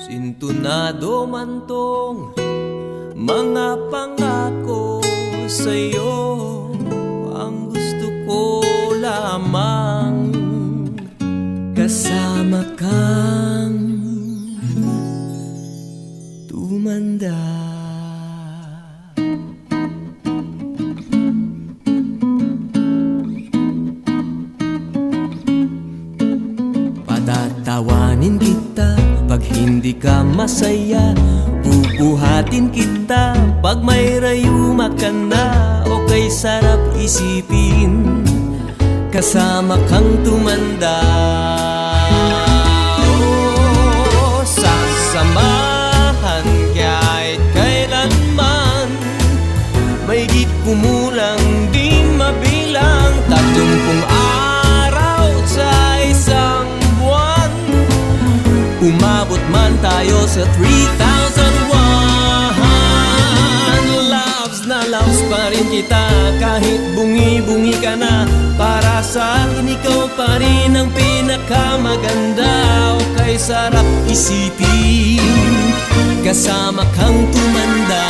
Sintunado man tong mga pangako sa'yo, ang gusto ko lamang kasama kang tumanda. Patatawanin kita pag hindi ka masaya, bubuhatin kita pag may rayuma ka na. Okay, sarap isipin kasama kang tumanda. Oh, sasamahan kahit kailanman, may di kumulang di mabilang 30 araw sa isang buwan. Umabot man tayo sa 3,001. Loves na loves pa rin kita kahit bungi-bungi ka na. Para sa akin ikaw pa rin ang pinakamaganda. Okay, sarap isipin kasama kang tumanda.